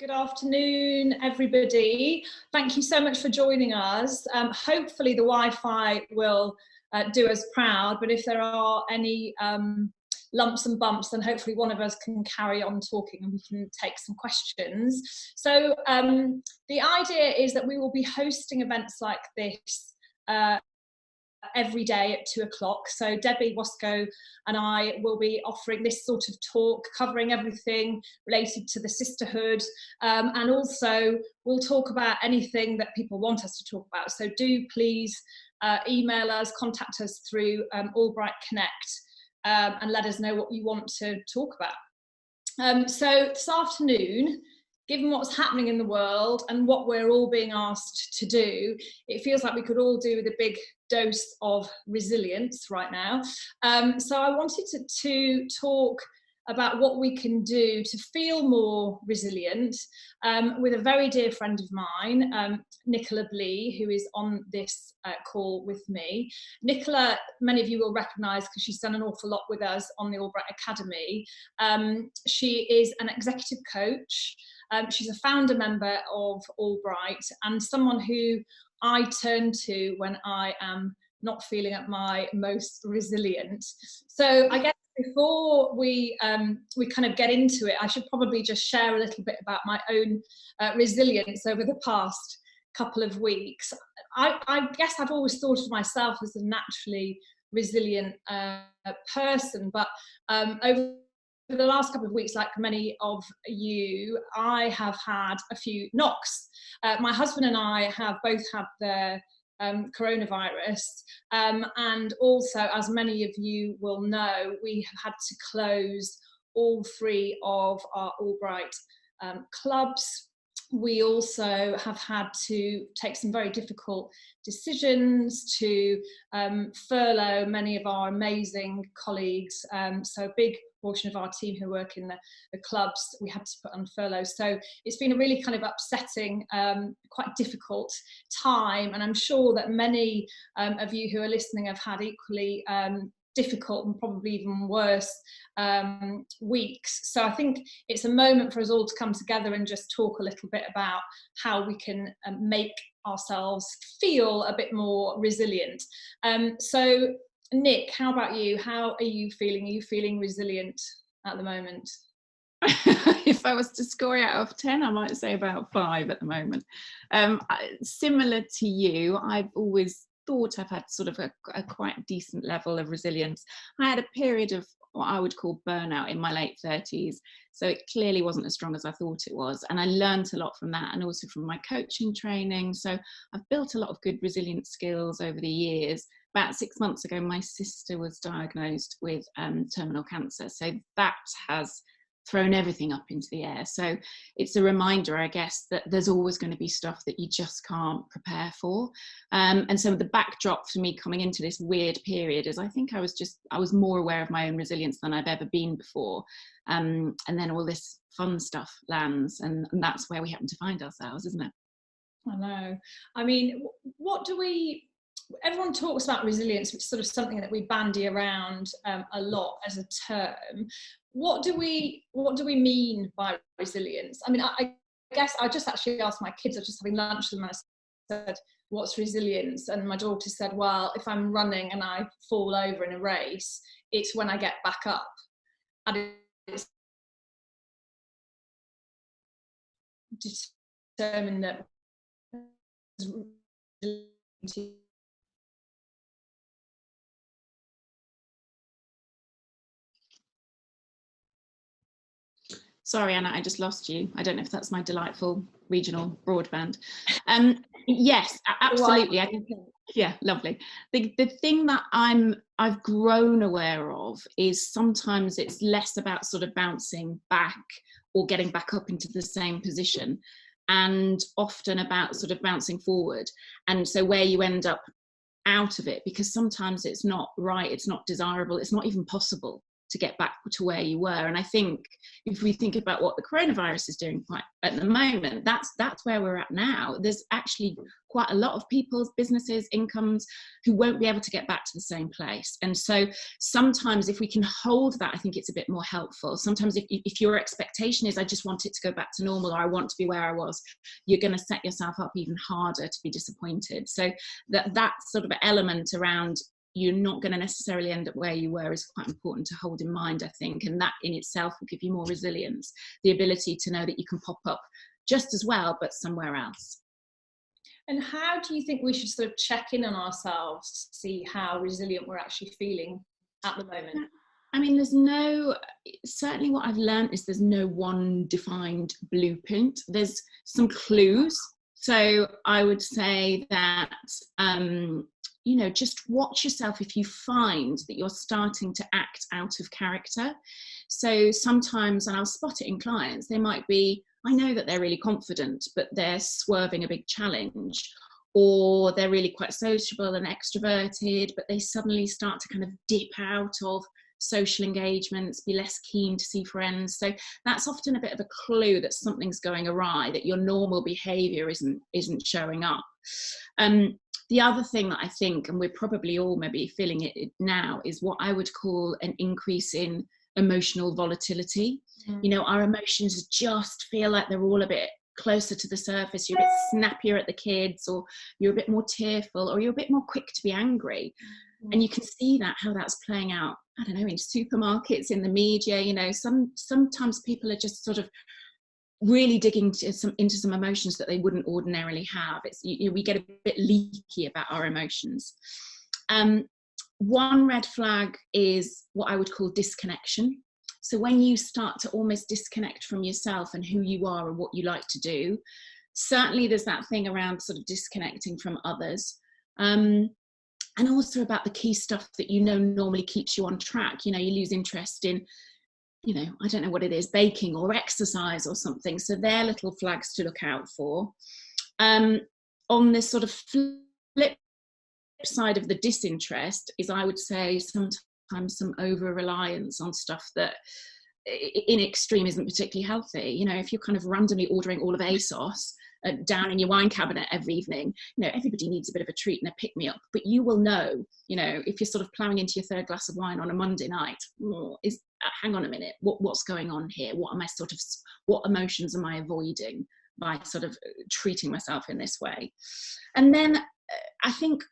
Good afternoon, everybody. Thank you so much for joining us. Hopefully the Wi-Fi will do us proud, but if there are any lumps and bumps, then hopefully one of us can carry on talking and we can take some questions. So the idea is that we will be hosting events like this every day at 2 o'clock. So Debbie Wasco and I will be offering this sort of talk, covering everything related to the sisterhood, and also we'll talk about anything that people want us to talk about. So do please email us, contact us through AllBright Connect, and let us know what you want to talk about. So this afternoon, given what's happening in the world and what we're all being asked to do, it feels like we could all do with a big dose of resilience right now. So I wanted to talk about what we can do to feel more resilient with a very dear friend of mine, Nicola Blee, who is on this call with me. Nicola, many of you will recognise because she's done an awful lot with us on the AllBright Academy. She is an executive coach. She's a founder member of AllBright and someone who I turn to when I am not feeling at my most resilient. So I guess before we kind of get into it, I should probably just share a little bit about my own resilience over the past couple of weeks. I guess I've always thought of myself as a naturally resilient person, but over the last couple of weeks, like many of you, I have had a few knocks. My husband and I have both had the coronavirus, and also, as many of you will know, we have had to close all 3 of our AllBright clubs. We also have had to take some very difficult decisions to furlough many of our amazing colleagues. So a big portion of our team who work in the clubs we had to put on furlough. So it's been a really kind of upsetting, quite difficult time. And I'm sure that many of you who are listening have had equally difficult and probably even worse weeks. So I think it's a moment for us all to come together and just talk a little bit about how we can make ourselves feel a bit more resilient. So Nick, how about you? How are you feeling? Are you feeling resilient at the moment? If I was to score it out of 10, I might say about 5 at the moment. Similar to you, I've always thought I've had sort of a quite decent level of resilience. I had a period of what I would call burnout in my late 30s, so it clearly wasn't as strong as I thought it was, and I learned a lot from that and also from my coaching training. So I've built a lot of good resilience skills over the years. About 6 months ago, my sister was diagnosed with terminal cancer, so that has thrown everything up into the air. So it's a reminder, I guess, that there's always going to be stuff that you just can't prepare for. And so the backdrop for me coming into this weird period is I think I was more aware of my own resilience than I've ever been before. And then all this fun stuff lands, and that's where we happen to find ourselves, isn't it? I know. I mean, everyone talks about resilience, which is sort of something that we bandy around a lot as a term. What do we mean by resilience? I mean, I guess I just actually asked my kids. I was just having lunch with them and I said, what's resilience? And my daughter said, well, if I'm running and I fall over in a race, it's when I get back up. And it's determined that Sorry, Anna, I just lost you. I don't know if that's my delightful regional broadband. Yes, absolutely. Yeah, lovely. The thing that I've grown aware of is sometimes it's less about sort of bouncing back or getting back up into the same position, and often about sort of bouncing forward. And so where you end up out of it, because sometimes it's not right, it's not desirable, it's not even possible to get back to where you were. And I think if we think about what the coronavirus is doing quite at the moment, that's where we're at now. There's actually quite a lot of people's businesses, incomes, who won't be able to get back to the same place. And so sometimes if we can hold that, I think it's a bit more helpful. Sometimes if your expectation is, I just want it to go back to normal, or I want to be where I was, you're going to set yourself up even harder to be disappointed. So that sort of element around you're not going to necessarily end up where you were is quite important to hold in mind, I think. And that in itself will give you more resilience, the ability to know that you can pop up just as well, but somewhere else. And how do you think we should sort of check in on ourselves to see how resilient we're actually feeling at the moment? I mean, certainly what I've learned is there's no one defined blueprint. There's some clues. So I would say that, just watch yourself if you find that you're starting to act out of character. So sometimes, and I'll spot it in clients, they might be, I know that they're really confident, but they're swerving a big challenge, or they're really quite sociable and extroverted, but they suddenly start to kind of dip out of social engagements, be less keen to see friends. So that's often a bit of a clue that something's going awry, that your normal behavior isn't showing up. The other thing that I think, and we're probably all maybe feeling it now, is what I would call an increase in emotional volatility. Our emotions just feel like they're all a bit closer to the surface. You're a bit snappier at the kids, or you're a bit more tearful, or you're a bit more quick to be angry. And you can see how that's playing out, I don't know, in supermarkets, in the media. Sometimes people are just sort of really digging into some emotions that they wouldn't ordinarily have. We get a bit leaky about our emotions. One red flag is what I would call disconnection. So when you start to almost disconnect from yourself and who you are and what you like to do, certainly there's that thing around sort of disconnecting from others. And also about the key stuff that normally keeps you on track. You lose interest in, I don't know what it is, baking or exercise or something. So they're little flags to look out for. On this sort of flip side of the disinterest is, I would say, sometimes some over-reliance on stuff that in extreme isn't particularly healthy. If you're kind of randomly ordering all of ASOS down in your wine cabinet every evening, everybody needs a bit of a treat and a pick-me-up, but you will know, if you're sort of ploughing into your third glass of wine on a Monday night, hang on a minute, what's going on here? What emotions am I avoiding by sort of treating myself in this way? And then I think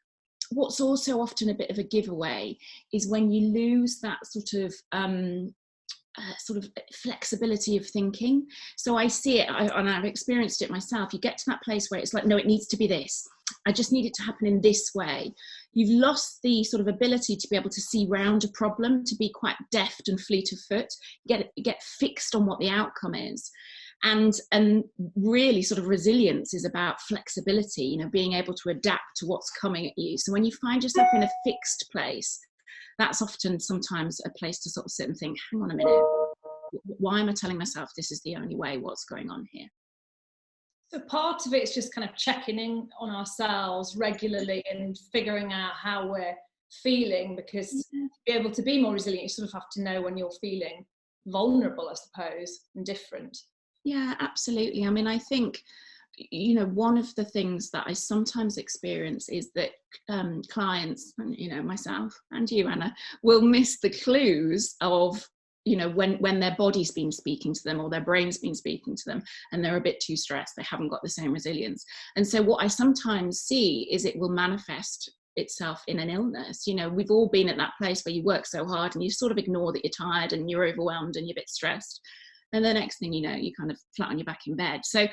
what's also often a bit of a giveaway is when you lose that sort of flexibility of thinking. So I see it, and I've experienced it myself. You get to that place where it's like, no, it needs to be this. I just need it to happen in this way. You've lost the sort of ability to be able to see round a problem, to be quite deft and fleet of foot, get fixed on what the outcome is. And really sort of resilience is about flexibility, being able to adapt to what's coming at you. So when you find yourself in a fixed place, that's often sometimes a place to sort of sit and think, hang on a minute, why am I telling myself this is the only way? What's going on here? So part of it's just kind of checking in on ourselves regularly and figuring out how we're feeling, because to be able to be more resilient, you sort of have to know when you're feeling vulnerable, I suppose, and different. Yeah, absolutely. I mean, I think, one of the things that I sometimes experience is that clients, myself and you, Anna, will miss the clues of, when their body's been speaking to them or their brain's been speaking to them, and they're a bit too stressed, they haven't got the same resilience. And so what I sometimes see is it will manifest itself in an illness. We've all been at that place where you work so hard and you sort of ignore that you're tired and you're overwhelmed and you're a bit stressed. And the next thing you know, you're kind of flat on your back in bed. So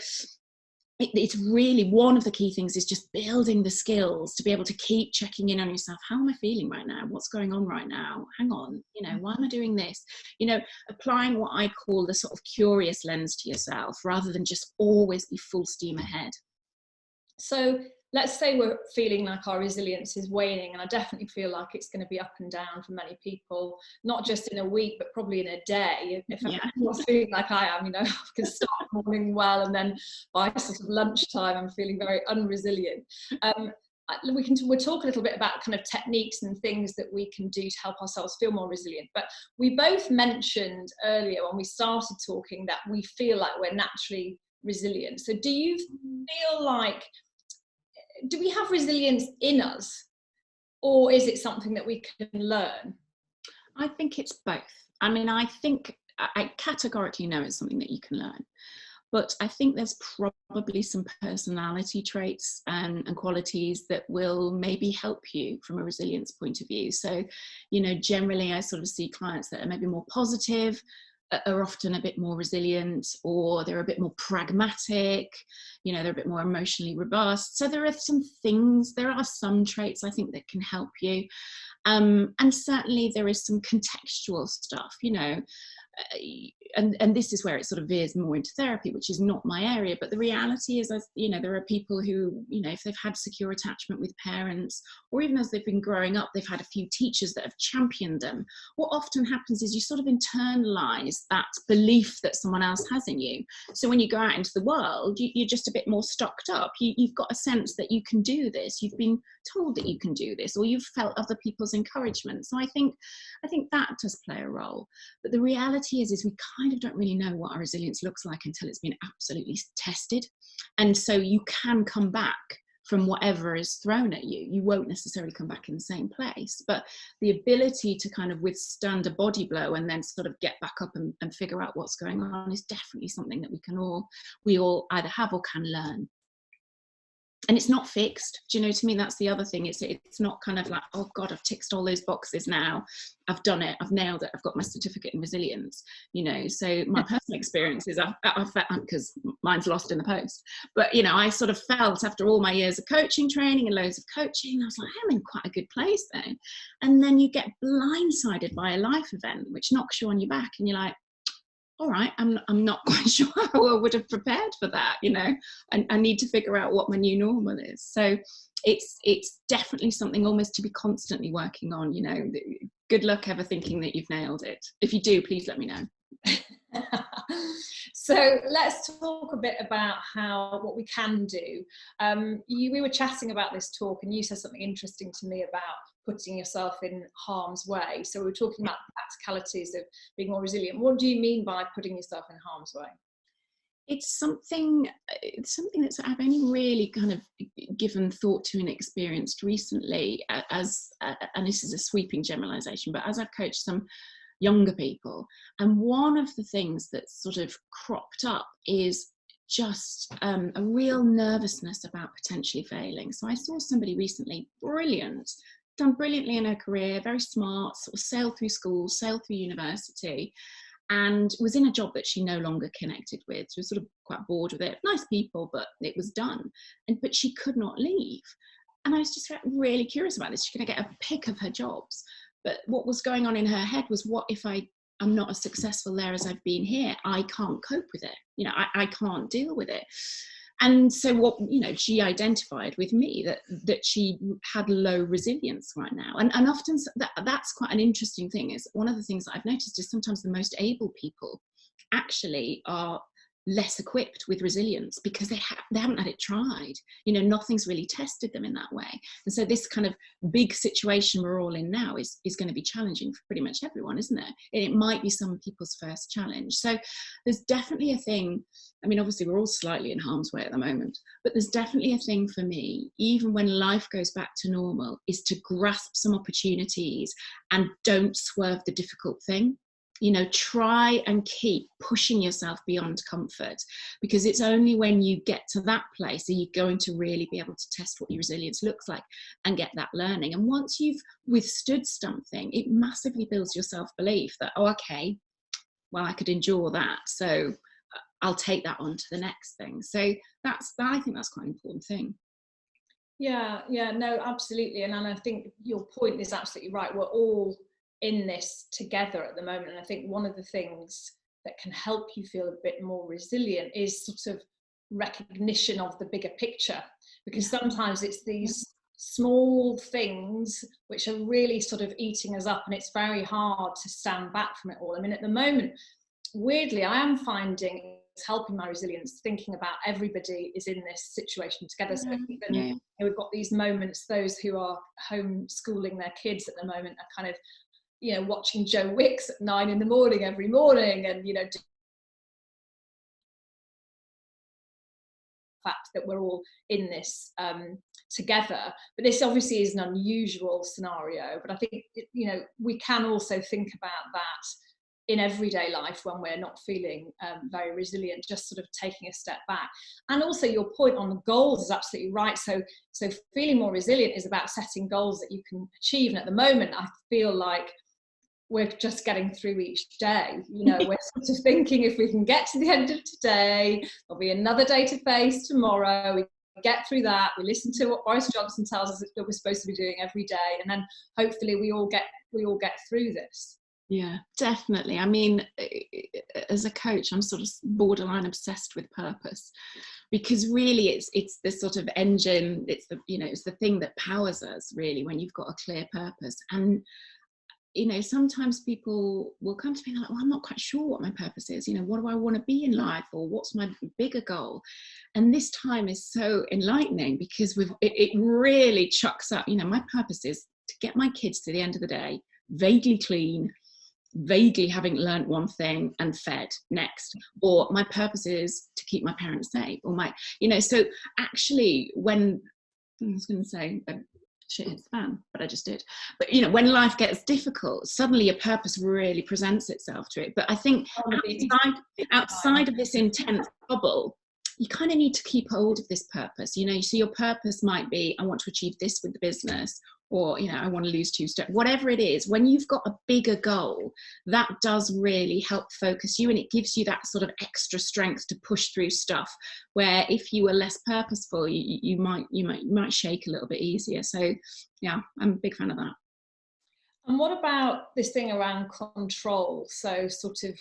it's really, one of the key things is just building the skills to be able to keep checking in on yourself. How am I feeling right now? What's going on right now? Hang on, why am I doing this? Applying what I call the sort of curious lens to yourself, rather than just always be full steam ahead. So let's say we're feeling like our resilience is waning, and I definitely feel like it's going to be up and down for many people, not just in a week, but probably in a day. If I'm feeling like I am, I can start the morning well, and then by sort of lunchtime, I'm feeling very unresilient. we'll talk a little bit about kind of techniques and things that we can do to help ourselves feel more resilient. But we both mentioned earlier when we started talking that we feel like we're naturally resilient. So do you feel like, do we have resilience in us, or is it something that we can learn? I think it's both. I mean, I think I categorically know it's something that you can learn. But I think there's probably some personality traits and qualities that will maybe help you from a resilience point of view. So, you know, generally I sort of see clients that are maybe more positive, are often a bit more resilient, or they're a bit more pragmatic, you know, they're a bit more emotionally robust. So there are some traits I think that can help you. And certainly there is some contextual stuff, you know, and this is where it sort of veers more into therapy, which is not my area. But the reality is, as you know, there are people who, you know, if they've had secure attachment with parents, or even as they've been growing up, they've had a few teachers that have championed them. What often happens is you sort of internalize that belief that someone else has in you. So when you go out into the world, you're just a bit more stocked up. You've got a sense that you can do this. You've been told that you can do this, or you've felt other people's encouragement. So I think that does play a role. But the reality is we kind of don't really know what our resilience looks like until it's been absolutely tested. And so you can come back from whatever is thrown at you. You won't necessarily come back in the same place, but the ability to kind of withstand a body blow and then sort of get back up and figure out what's going on is definitely something that we all either have or can learn. And it's not fixed. Do you know, to me, that's the other thing. It's not kind of like, oh God, I've ticked all those boxes now. I've done it. I've nailed it. I've got my certificate in resilience, you know. So my personal experience is I've because mine's lost in the post. But, you know, I sort of felt after all my years of coaching training and loads of coaching, I was like, I'm in quite a good place then. And then you get blindsided by a life event, which knocks you on your back, and you're like, all right, I'm not quite sure how I would have prepared for that, you know, and I need to figure out what my new normal is. So it's definitely something almost to be constantly working on, you know. Good luck ever thinking that you've nailed it. If you do, please let me know. So let's talk a bit about what we can do. We were chatting about this talk, and you said something interesting to me about putting yourself in harm's way. So we were talking about the practicalities of being more resilient. What do you mean by putting yourself in harm's way? It's something that's I've only really kind of given thought to and experienced recently, and this is a sweeping generalization, but as I've coached some younger people, and one of the things that's sort of cropped up is just a real nervousness about potentially failing. So I saw somebody recently, done brilliantly in her career, very smart, sort of sailed through school, sailed through university, and was in a job that she no longer connected with. She was sort of quite bored with it. Nice people, but it was done. But she could not leave. And I was just really curious about this. She's going to get a pick of her jobs. But what was going on in her head was, what if I'm not as successful there as I've been here? I can't cope with it. You know, I can't deal with it. And so what, you know, she identified with me that she had low resilience right now. And often that's quite an interesting thing. Is one of the things that I've noticed is sometimes the most able people actually are less equipped with resilience because they haven't had it tried. You know, nothing's really tested them in that way. And so this kind of big situation we're all in now is going to be challenging for pretty much everyone, isn't it? And it might be some people's first challenge. So there's definitely a thing. I mean, obviously we're all slightly in harm's way at the moment, but there's definitely a thing for me, even when life goes back to normal, is to grasp some opportunities and don't swerve the difficult thing. You know, try and keep pushing yourself beyond comfort, because it's only when you get to that place are you going to really be able to test what your resilience looks like and get that learning. And once you've withstood something, it massively builds your self-belief that, oh, okay, well, I could endure that, so I'll take that on to the next thing. So I think that's quite an important thing. Yeah, no, absolutely. And I think your point is absolutely right. We're all in this together at the moment, and I think one of the things that can help you feel a bit more resilient is sort of recognition of the bigger picture, because sometimes it's these small things which are really sort of eating us up, and it's very hard to stand back from it all. I mean, at the moment, weirdly, I am finding helping my resilience, thinking about everybody is in this situation together. So even we've got these moments, those who are homeschooling their kids at the moment are kind of, you know, watching Joe Wicks at 9 in the morning every morning, and, you know, fact that we're all in this together. But this obviously is an unusual scenario, but I think, you know, we can also think about that in everyday life when we're not feeling very resilient, just sort of taking a step back. And also your point on the goals is absolutely right. So feeling more resilient is about setting goals that you can achieve. And at the moment, I feel like we're just getting through each day. You know, we're sort of thinking, if we can get to the end of today, there'll be another day to face tomorrow. We get through that. We listen to what Boris Johnson tells us that we're supposed to be doing every day, and then hopefully we all get through this. Yeah, definitely. I mean, as a coach, I'm sort of borderline obsessed with purpose, because really it's the sort of engine, it's the, you know, it's the thing that powers us really when you've got a clear purpose. And you know, sometimes people will come to me like, well, I'm not quite sure what my purpose is. You know, what do I want to be in life, or what's my bigger goal? And this time is so enlightening, because it really chucks up. You know, my purpose is to get my kids to the end of the day vaguely clean, vaguely having learnt one thing and fed next. Or my purpose is to keep my parents safe, or my, you know, so actually when, I was going to say, shit hits the fan, but I just did. But you know, when life gets difficult, suddenly your purpose really presents itself to it. But I think outside of this intense bubble, you kind of need to keep hold of this purpose. You know, so your purpose might be, I want to achieve this with the business, or, you know, I want to lose 2 steps, whatever it is. When you've got a bigger goal, that does really help focus you, and it gives you that sort of extra strength to push through stuff where if you were less purposeful, you might shake a little bit easier. So yeah, I'm a big fan of that. And what about this thing around control? So sort of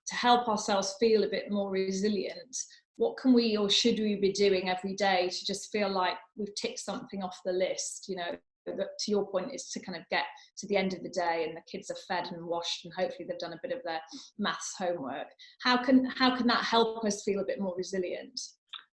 to help ourselves feel a bit more resilient, what can we or should we be doing every day to just feel like we've ticked something off the list? You know, that, to your point, is to kind of get to the end of the day and the kids are fed and washed and hopefully they've done a bit of their maths homework. How can that help us feel a bit more resilient?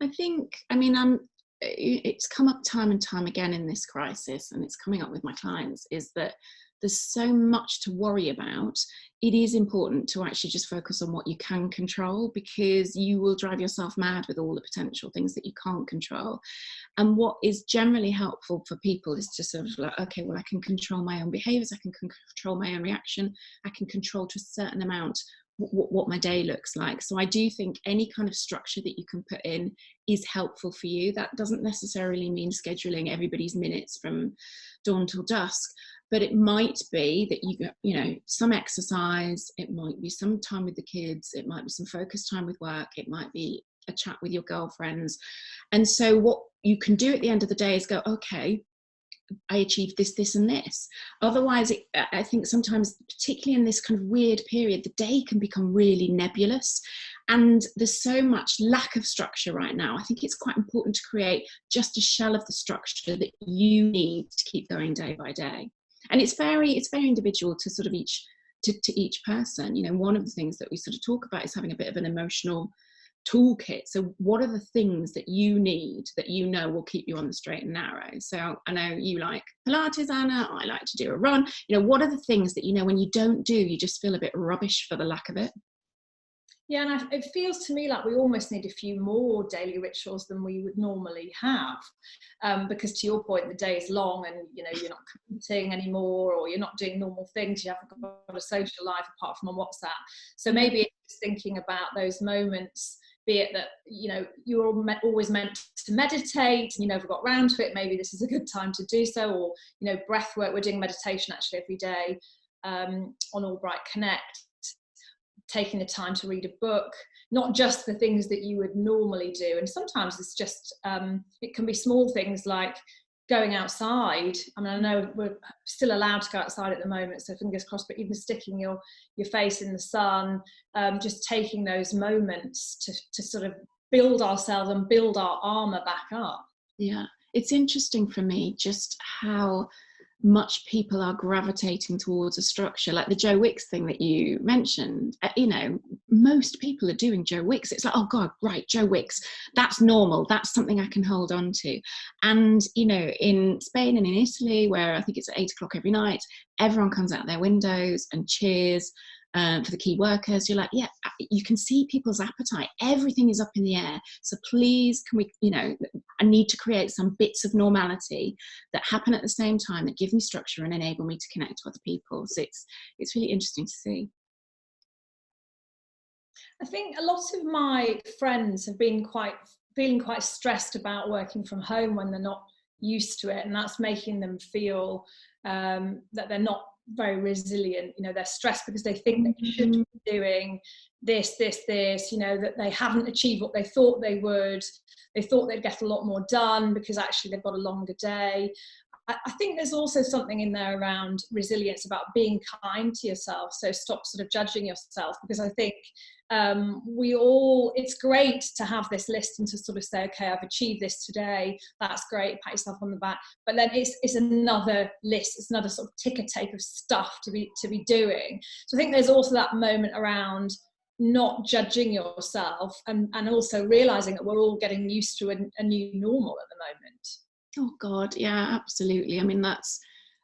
I think, I mean, it's come up time and time again in this crisis, and it's coming up with my clients, is that there's so much to worry about. It is important to actually just focus on what you can control, because you will drive yourself mad with all the potential things that you can't control. And what is generally helpful for people is to sort of like, okay, well, I can control my own behaviors, I can control my own reaction, I can control to a certain amount what my day looks like. So I do think any kind of structure that you can put in is helpful for you. That doesn't necessarily mean scheduling everybody's minutes from dawn till dusk, but it might be that you know, some exercise, it might be some time with the kids, it might be some focus time with work, it might be a chat with your girlfriends. And so what you can do at the end of the day is go, okay, I achieved this, this and this. Otherwise, I think sometimes, particularly in this kind of weird period, the day can become really nebulous. And there's so much lack of structure right now. I think it's quite important to create just a shell of the structure that you need to keep going day by day. And it's very individual to sort of each person. You know, one of the things that we sort of talk about is having a bit of an emotional toolkit. So what are the things that you need that you know will keep you on the straight and narrow? So I know you like Pilates, Anna, I like to do a run. You know, what are the things that, you know, when you don't do, you just feel a bit rubbish for the lack of it? Yeah, and it feels to me like we almost need a few more daily rituals than we would normally have, because to your point, the day is long and, you know, you're not commuting anymore, or you're not doing normal things, you haven't got a social life apart from on WhatsApp. So maybe it's thinking about those moments, be it that, you know, you're always meant to meditate and you never got around to it, maybe this is a good time to do so, or, you know, breath work. We're doing meditation actually every day on AllBright Connect, taking the time to read a book, not just the things that you would normally do. And sometimes it's just, it can be small things like going outside. I mean, I know we're still allowed to go outside at the moment, so fingers crossed, but even sticking your face in the sun, just taking those moments to sort of build ourselves and build our armor back up. Yeah, it's interesting for me just how much people are gravitating towards a structure like the Joe Wicks thing that you mentioned. You know, most people are doing Joe Wicks. It's like, oh God, right, Joe Wicks, that's normal. That's something I can hold on to. And, you know, in Spain and in Italy, where I think it's at 8 o'clock every night, everyone comes out their windows and cheers for the key workers. You're like, yeah, you can see people's appetite. Everything is up in the air. So please, can we, you know, I need to create some bits of normality that happen at the same time that give me structure and enable me to connect to other people. So it's really interesting to see. I think a lot of my friends have been feeling quite stressed about working from home when they're not used to it, and that's making them feel that they're not very resilient. You know, they're stressed because they think they should be doing this, you know, that they haven't achieved what they thought they would. They thought they'd get a lot more done because actually they've got a longer day. I think there's also something in there around resilience, about being kind to yourself. So stop sort of judging yourself, because I think it's great to have this list and to sort of say, okay, I've achieved this today. That's great. Pat yourself on the back. But then it's another list. It's another sort of ticker tape of stuff to be doing. So I think there's also that moment around not judging yourself, and also realizing that we're all getting used to a new normal at the moment. Oh God, yeah, absolutely. I mean,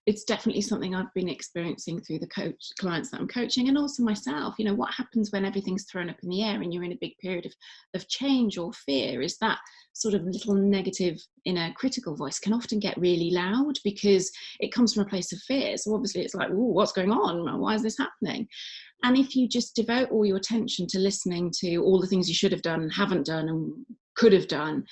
it's definitely something I've been experiencing through the clients that I'm coaching, and also myself. You know, what happens when everything's thrown up in the air and you're in a big period of change or fear is that sort of little negative inner critical voice can often get really loud because it comes from a place of fear. So obviously it's like, oh, what's going on? Why is this happening? And if you just devote all your attention to listening to all the things you should have done, haven't done, and could have done,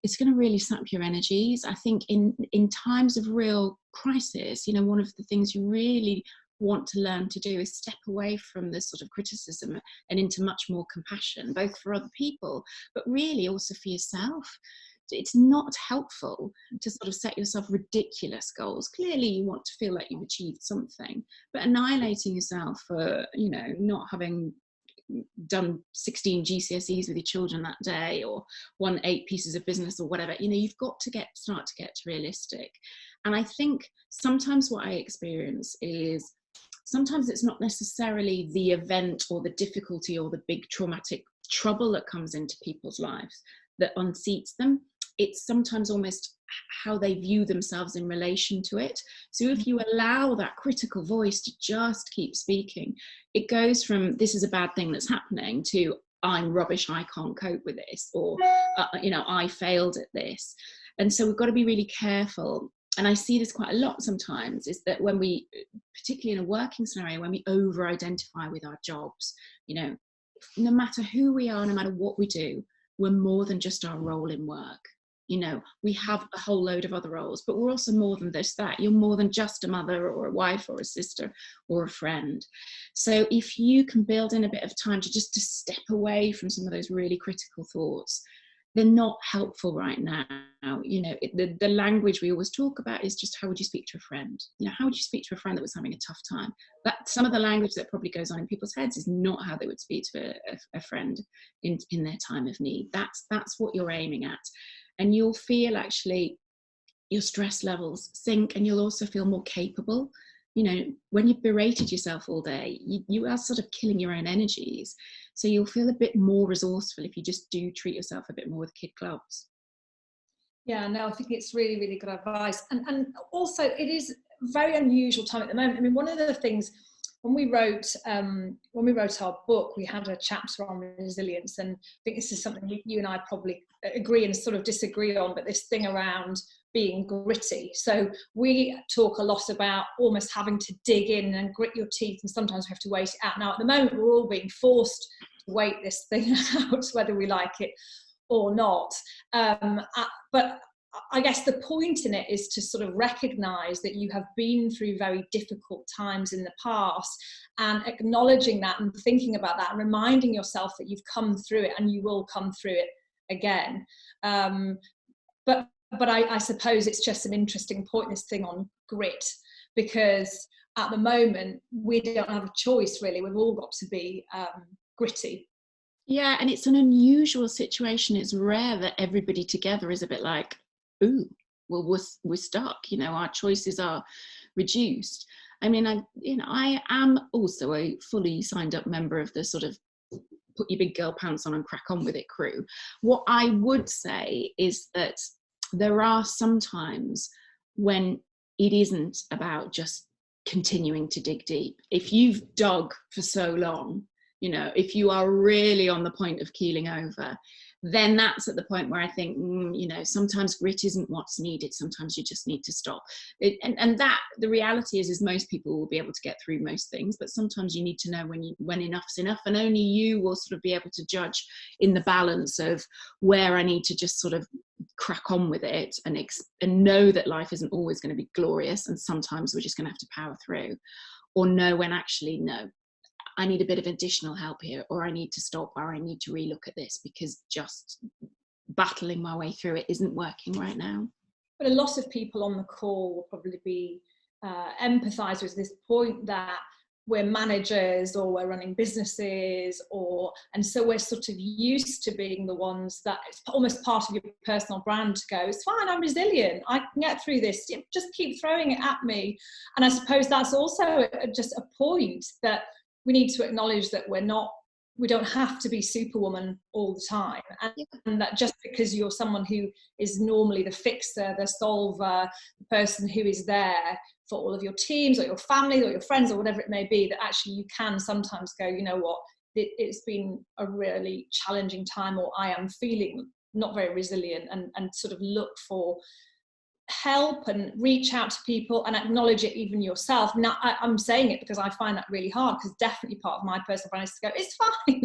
it's going to really sap your energies. I think in times of real crisis, you know, one of the things you really want to learn to do is step away from this sort of criticism and into much more compassion, both for other people, but really also for yourself. It's not helpful to sort of set yourself ridiculous goals. Clearly you want to feel like you've achieved something, but annihilating yourself for, you know, not having done 16 GCSEs with your children that day, or won 8 pieces of business or whatever, you know, you've got to start to get realistic. And I think sometimes what I experience is, sometimes it's not necessarily the event or the difficulty or the big traumatic trouble that comes into people's lives that unseats them. It's sometimes almost how they view themselves in relation to it. So if you allow that critical voice to just keep speaking, it goes from this is a bad thing that's happening to I'm rubbish, I can't cope with this, or you know, I failed at this. And so we've got to be really careful. And I see this quite a lot sometimes, is that when we, particularly in a working scenario, when we over-identify with our jobs, you know, no matter who we are, no matter what we do, we're more than just our role in work. You know, we have a whole load of other roles, but we're also more than just that. You're more than just a mother or a wife or a sister or a friend. So if you can build in a bit of time to step away from some of those really critical thoughts, they're not helpful right now. You know, the language we always talk about is just, how would you speak to a friend? You know, how would you speak to a friend that was having a tough time? That some of the language that probably goes on in people's heads is not how they would speak to a friend in their time of need. That's what you're aiming at. And you'll feel actually your stress levels sink, and you'll also feel more capable. You know, when you've berated yourself all day, you are sort of killing your own energies. So you'll feel a bit more resourceful if you just do treat yourself a bit more with kid gloves. Yeah, no, I think it's really, really good advice. And also it is a very unusual time at the moment. I mean, one of the things, when we wrote our book, we had a chapter on resilience, and I think this is something you and I probably agree and sort of disagree on, but this thing around being gritty. So we talk a lot about almost having to dig in and grit your teeth, and sometimes we have to wait it out. Now at the moment we're all being forced to wait this thing out, whether we like it or not. But I guess the point in it is to sort of recognize that you have been through very difficult times in the past, and acknowledging that and thinking about that and reminding yourself that you've come through it and you will come through it again. But I suppose it's just an interesting point, this thing on grit, because at the moment we don't have a choice really. We've all got to be gritty. Yeah, and it's an unusual situation. It's rare that everybody together is a bit like, ooh, well, we're stuck. You know, our choices are reduced. I mean, I am also a fully signed up member of the sort of put your big girl pants on and crack on with it crew. What I would say is that there are some times when it isn't about just continuing to dig deep. If you've dug for so long, you know, if you are really on the point of keeling over, then that's at the point where I think, you know, sometimes grit isn't what's needed. Sometimes you just need to stop. And that the reality is most people will be able to get through most things, but sometimes you need to know when enough's enough, and only you will sort of be able to judge in the balance of where I need to just sort of crack on with it and know that life isn't always going to be glorious, and sometimes we're just going to have to power through, or know when actually no, I need a bit of additional help here, or I need to stop, or I need to relook at this because just battling my way through it isn't working right now. But a lot of people on the call will probably be empathise with this point that we're managers or we're running businesses, and so we're sort of used to being the ones that it's almost part of your personal brand to go, it's fine, I'm resilient, I can get through this, just keep throwing it at me. And I suppose that's also just a point that we need to acknowledge that we don't have to be superwoman all the time, and that just because you're someone who is normally the fixer, the solver, the person who is there for all of your teams or your family or your friends or whatever it may be, that actually you can sometimes go, you know what, it's been a really challenging time, or I am feeling not very resilient, and sort of look for help and reach out to people and acknowledge it even yourself. Now I'm saying it because I find that really hard, because definitely part of my personal brand is to go, it's fine,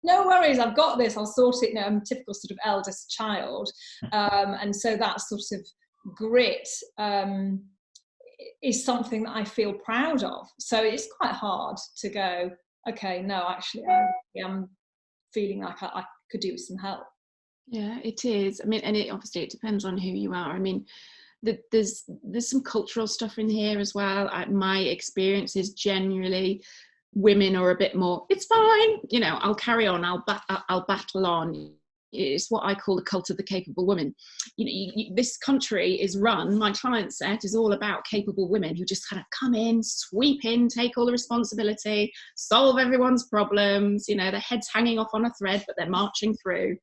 no worries, I've got this, I'll sort it. You know, I'm a typical sort of eldest child, and so that sort of grit is something that I feel proud of. So it's quite hard to go, okay, no, actually I'm feeling like I could do with some help. Yeah, it is. I mean, and obviously it depends on who you are. I mean, there's some cultural stuff in here as well. My experience is generally women are a bit more, it's fine, you know, I'll carry on, I'll battle on. It's what I call the cult of the capable woman. You know, this country is run, my client set is all about capable women who just kind of come in, sweep in, take all the responsibility, solve everyone's problems, you know, their heads hanging off on a thread, but they're marching through.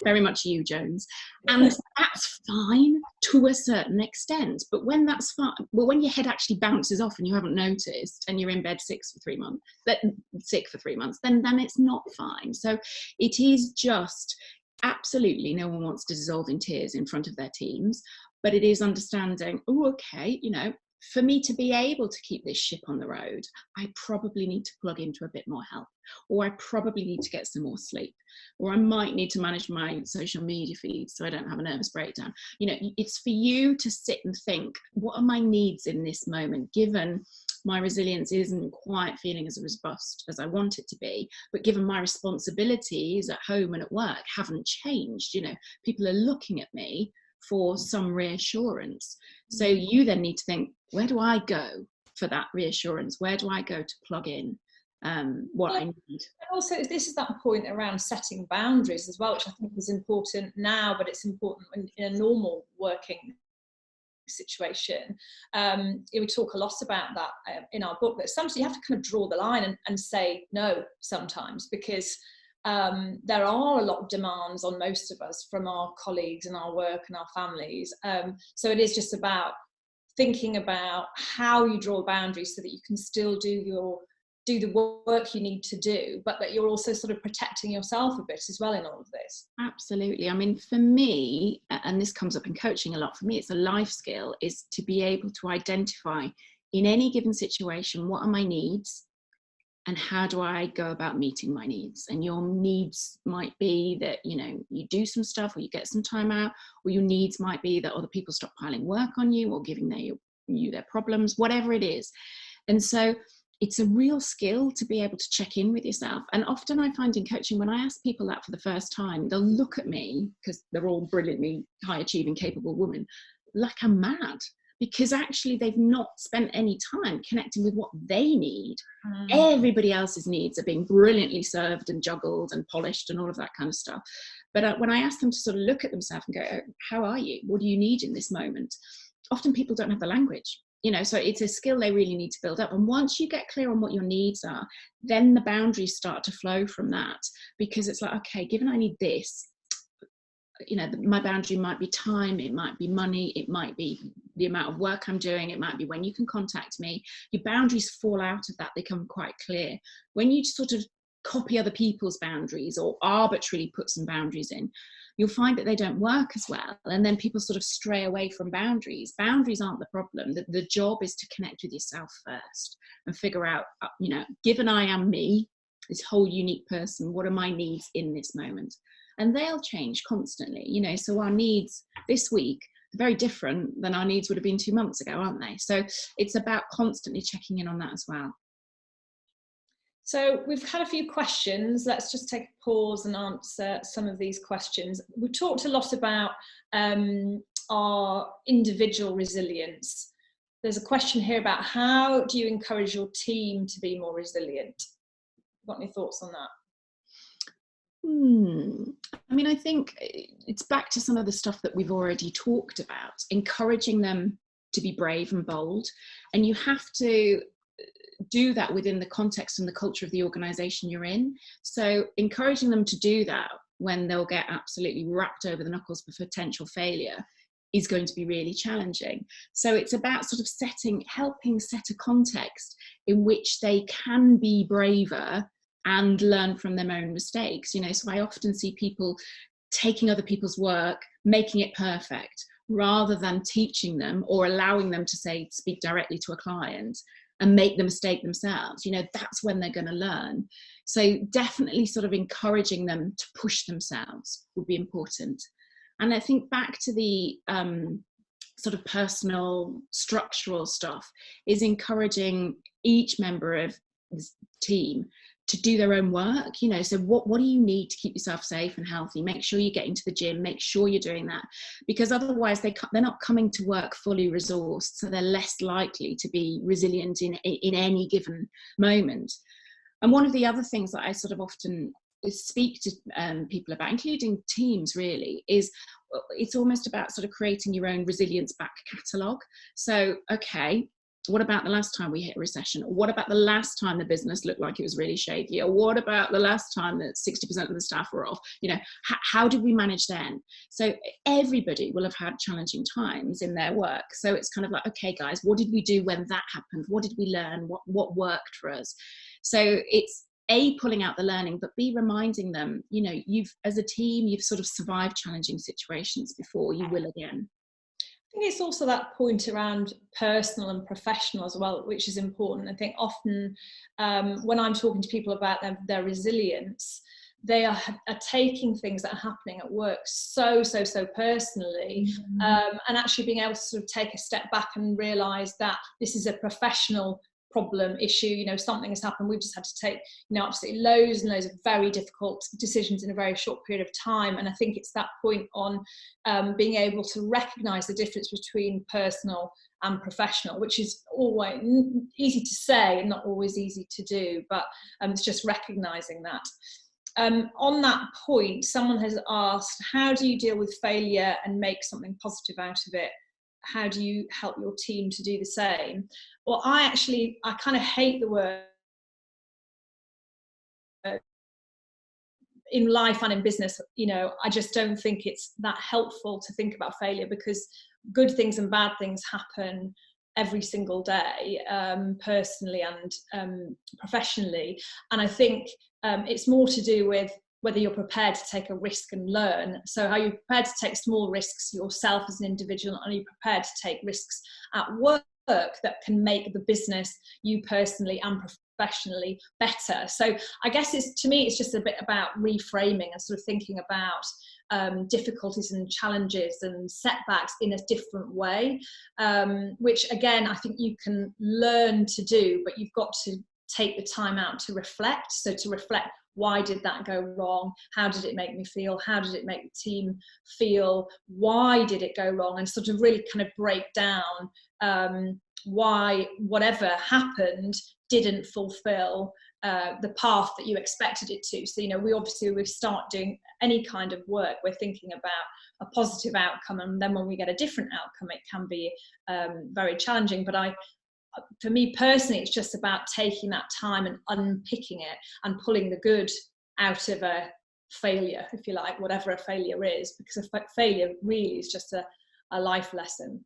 Very much you, Jones. And that's fine to a certain extent. But when that's fine, well, when your head actually bounces off and you haven't noticed, and you're in bed sick for 3 months, then it's not fine. So it is just absolutely no one wants to dissolve in tears in front of their teams, but it is understanding, oh, okay, you know, for me to be able to keep this ship on the road, I probably need to plug into a bit more help, or I probably need to get some more sleep, or I might need to manage my social media feeds so I don't have a nervous breakdown. You know, it's for you to sit and think, what are my needs in this moment, given my resilience isn't quite feeling as robust as I want it to be, but given my responsibilities at home and at work haven't changed, you know, people are looking at me for some reassurance. So you then need to think, where do I go for that reassurance? Where do I go to plug in what I need? Also, this is that point around setting boundaries as well, which I think is important now, but it's important in a normal working situation. We talk a lot about that in our book, that sometimes you have to kind of draw the line and say no sometimes, because there are a lot of demands on most of us from our colleagues and our work and our families. So it is just about thinking about how you draw boundaries so that you can still do the work you need to do, but that you're also sort of protecting yourself a bit as well in all of this. Absolutely. I mean, for me, and this comes up in coaching a lot, for me it's a life skill, is to be able to identify in any given situation, what are my needs and how do I go about meeting my needs? And your needs might be that, you know, you do some stuff or you get some time out, or your needs might be that other people stop piling work on you or giving you their problems, whatever it is. And so it's a real skill to be able to check in with yourself. And often I find in coaching, when I ask people that for the first time, they'll look at me, because they're all brilliantly high achieving, capable women, like I'm mad, because actually they've not spent any time connecting with what they need. Everybody else's needs are being brilliantly served and juggled and polished and all of that kind of stuff. But when I ask them to sort of look at themselves and go, how are you? What do you need in this moment? Often people don't have the language. you know, so it's a skill they really need to build up. And once you get clear on what your needs are, then the boundaries start to flow from that, because it's like, okay, given I need this, you know, my boundary might be time, it might be money, it might be the amount of work I'm doing, it might be when you can contact me. Your boundaries fall out of that, they become quite clear. When you sort of copy other people's boundaries or arbitrarily put some boundaries in, you'll find that they don't work as well, and then people sort of stray away from boundaries. Boundaries aren't the problem. The job is to connect with yourself first and figure out, you know, given I am me, this whole unique person, what are my needs in this moment? And they'll change constantly, you know, so our needs this week are very different than our needs would have been 2 months ago, aren't they? So it's about constantly checking in on that as well. So we've had a few questions. Let's just take a pause and answer some of these questions. We've talked a lot about our individual resilience. There's a question here about how do you encourage your team to be more resilient? Got any thoughts on that? I mean, I think it's back to some of the stuff that we've already talked about, encouraging them to be brave and bold. And you have to do that within the context and the culture of the organization you're in. So encouraging them to do that when they'll get absolutely wrapped over the knuckles for potential failure is going to be really challenging. So it's about sort of helping set a context in which they can be braver and learn from their own mistakes. You know, so I often see people taking other people's work, making it perfect, rather than teaching them or allowing them to speak directly to a client and make the mistake themselves. You know, that's when they're going to learn. So definitely sort of encouraging them to push themselves would be important. And I think back to the sort of personal structural stuff is encouraging each member of the team to do their own work. You know, so what do you need to keep yourself safe and healthy? Make sure you get into the gym, make sure you're doing that, because otherwise they're not coming to work fully resourced, so they're less likely to be resilient in any given moment. And one of the other things that I sort of often speak to people about, including teams really, is it's almost about sort of creating your own resilience back catalogue. So, okay, what about the last time we hit a recession? Or what about the last time the business looked like it was really shaky? Or what about the last time that 60% of the staff were off? You know, how did we manage then? So everybody will have had challenging times in their work. So it's kind of like, okay, guys, what did we do when that happened? What did we learn? What worked for us? So it's pulling out the learning, but B, reminding them, you know, as a team, you've sort of survived challenging situations before, you will again. I think it's also that point around personal and professional as well, which is important. I think often when I'm talking to people about their resilience, they are taking things that are happening at work so personally, and actually being able to sort of take a step back and realise that this is a professional problem issue. You know, something has happened, we've just had to take, you know, absolutely loads and loads of very difficult decisions in a very short period of time. And I think it's that point on being able to recognise the difference between personal and professional, which is always easy to say and not always easy to do, but it's just recognising that. On that point, someone has asked, how do you deal with failure and make something positive out of it? How do you help your team to do the same? Well, I kind of hate the word in life and in business. You know, I just don't think it's that helpful to think about failure, because good things and bad things happen every single day, personally and professionally. And I think it's more to do with whether you're prepared to take a risk and learn. So are you prepared to take small risks yourself as an individual? And are you prepared to take risks at work that can make the business, you personally and professionally, better? So I guess to me, it's just a bit about reframing and sort of thinking about difficulties and challenges and setbacks in a different way, which again, I think you can learn to do, but you've got to take the time out to reflect. So to reflect, why did that go wrong? How did it make me feel? How did it make the team feel? Why did it go wrong? And sort of really kind of break down why whatever happened didn't fulfill the path that you expected it to. So, you know, we start doing any kind of work, we're thinking about a positive outcome, and then when we get a different outcome, it can be very challenging. But for me personally, it's just about taking that time and unpicking it and pulling the good out of a failure, if you like, whatever a failure is, because a failure really is just a life lesson.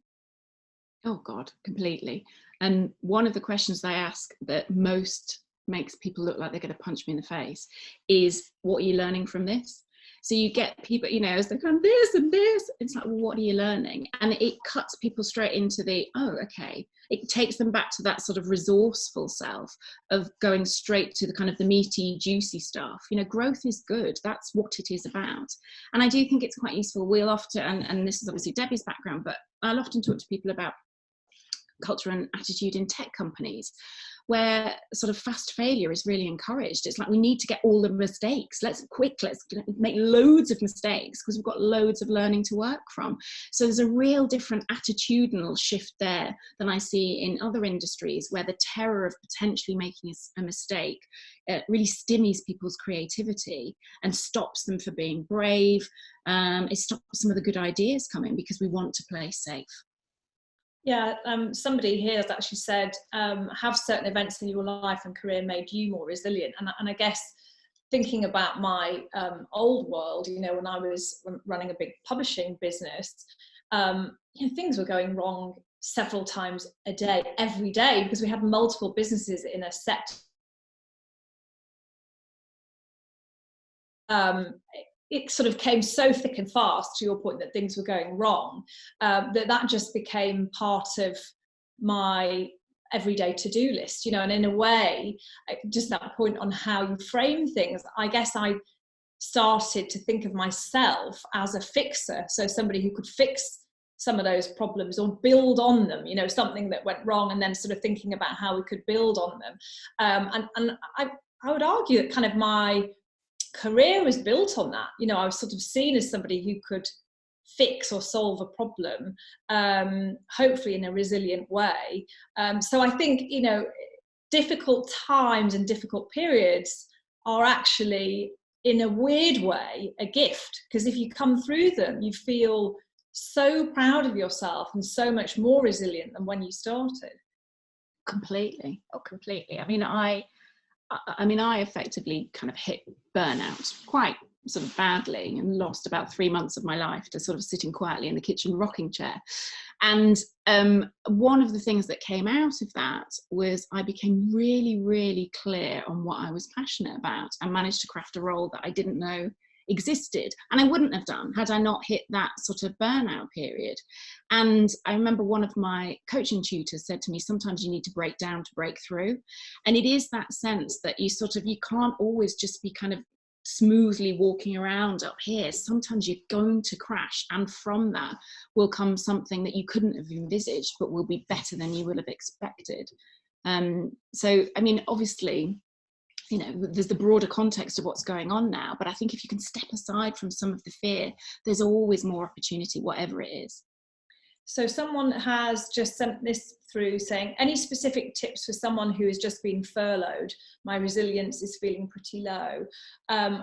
Oh God, completely. And one of the questions I ask that most makes people look like they're going to punch me in the face is, what are you learning from this? So you get people, you know, as they're going this and this, it's like, well, what are you learning? And it cuts people straight into the, oh, okay. It takes them back to that sort of resourceful self of going straight to the kind of the meaty, juicy stuff. You know, growth is good. That's what it is about. And I do think it's quite useful. We'll often, and this is obviously Debbie's background, but I'll often talk to people about culture and attitude in tech companies, where sort of fast failure is really encouraged. It's like, we need to get all the mistakes. Let's make loads of mistakes because we've got loads of learning to work from. So there's a real different attitudinal shift there than I see in other industries, where the terror of potentially making a mistake really stymies people's creativity and stops them from being brave. It stops some of the good ideas coming because we want to play safe. Yeah, somebody here has actually said, have certain events in your life and career made you more resilient? And I guess thinking about my old world, you know, when I was running a big publishing business, you know, things were going wrong several times a day, every day, because we had multiple businesses in a set. It sort of came so thick and fast, to your point, that things were going wrong, that just became part of my everyday to-do list, you know. And in a way, just that point on how you frame things, I guess I started to think of myself as a fixer, so somebody who could fix some of those problems or build on them, you know, something that went wrong, and then sort of thinking about how we could build on them. And I would argue that kind of my career was built on that. You know, I was sort of seen as somebody who could fix or solve a problem, hopefully in a resilient way. So I think, you know, difficult times and difficult periods are actually, in a weird way, a gift, because if you come through them, you feel so proud of yourself and so much more resilient than when you started. Completely. Oh, completely. I mean, I effectively kind of hit burnout quite sort of badly and lost about 3 months of my life to sort of sitting quietly in the kitchen rocking chair. And one of the things that came out of that was I became really, really clear on what I was passionate about and managed to craft a role that I didn't know existed, and I wouldn't have done had I not hit that sort of burnout period. And I remember one of my coaching tutors said to me, sometimes you need to break down to break through. And it is that sense that you can't always just be kind of smoothly walking around up here. Sometimes you're going to crash, and from that will come something that you couldn't have envisaged but will be better than you would have expected. So I mean, obviously, you know, there's the broader context of what's going on now, but I think if you can step aside from some of the fear, there's always more opportunity, whatever it is. So someone has just sent this through saying, any specific tips for someone who has just been furloughed? My resilience is feeling pretty low.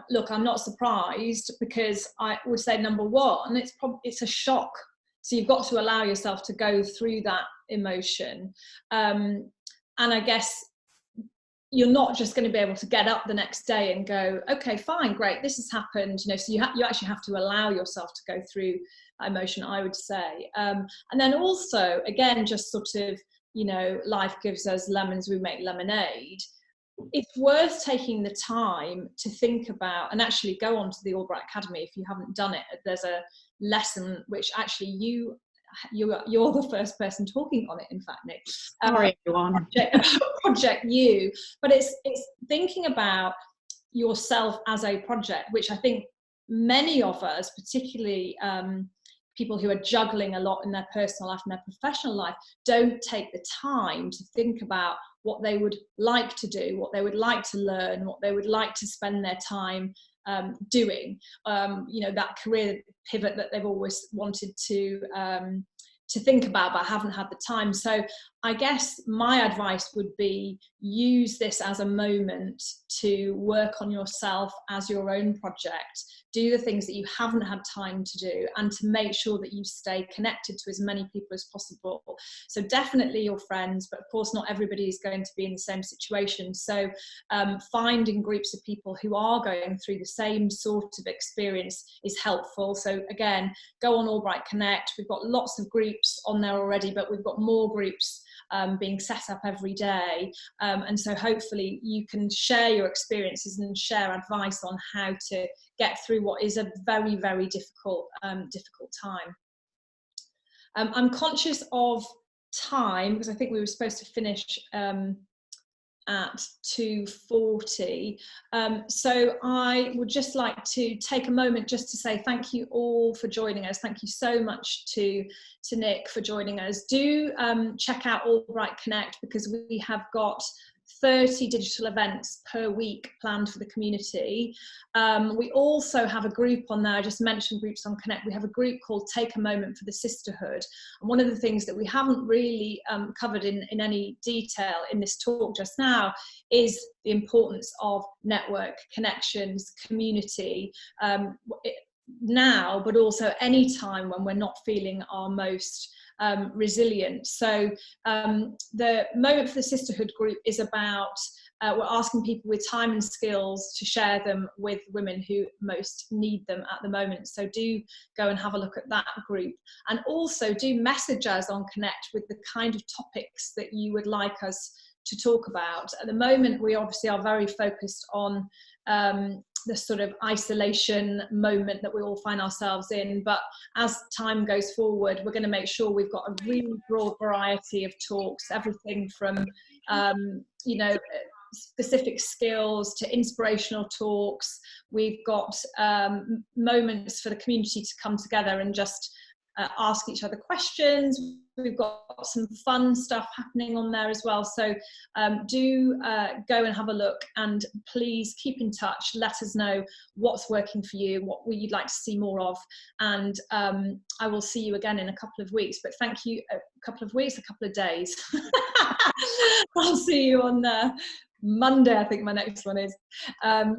Look, I'm not surprised, because I would say, number one, it's a shock. So you've got to allow yourself to go through that emotion. And I guess you're not just going to be able to get up the next day and go, okay, fine, great, this has happened. You know, so you actually have to allow yourself to go through that emotion, I would say. And then also, again, just sort of, you know, life gives us lemons, we make lemonade. It's worth taking the time to think about, and actually go on to the AllBright Academy if you haven't done it. There's a lesson which actually you're the first person talking on it, in fact, Nick. Sorry, everyone. Project You, but it's thinking about yourself as a project, which I think many of us, particularly people who are juggling a lot in their personal life and their professional life, don't take the time to think about what they would like to do, what they would like to learn, what they would like to spend their time doing, you know, that career pivot that they've always wanted to think about but haven't had the time. So I guess my advice would be use this as a moment to work on yourself as your own project. Do the things that you haven't had time to do, and to make sure that you stay connected to as many people as possible. So definitely your friends, but of course not everybody is going to be in the same situation. So finding groups of people who are going through the same sort of experience is helpful. So again, go on AllBright Connect. We've got lots of groups on there already, but we've got more groups being set up every day, and so hopefully you can share your experiences and share advice on how to get through what is a very, very difficult time. I'm conscious of time because I think we were supposed to finish at 2:40. So I would just like to take a moment just to say thank you all for joining us. Thank you so much to Nick for joining us. Do check out AllBright Connect, because we have got 30 digital events per week planned for the community. We also have a group on there. I just mentioned groups on Connect. We have a group called Take a Moment for the Sisterhood. And one of the things that we haven't really covered in any detail in this talk just now is the importance of network, connections, community, now, but also any time when we're not feeling our most resilient. So the Moment for the Sisterhood group is about we're asking people with time and skills to share them with women who most need them at the moment. So do go and have a look at that group, and also do message us on Connect with the kind of topics that you would like us to talk about. At the moment, we obviously are very focused on the sort of isolation moment that we all find ourselves in, but as time goes forward, we're going to make sure we've got a really broad variety of talks, everything from you know, specific skills to inspirational talks. We've got moments for the community to come together and just ask each other questions. We've got some fun stuff happening on there as well. So do go and have a look, and please keep in touch. Let us know what's working for you, what you'd like to see more of. And I will see you again in a couple of weeks. But thank you, a couple of days. I'll see you on Monday, I think my next one is.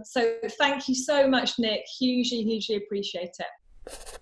So thank you so much, Nick. Hugely, hugely appreciate it.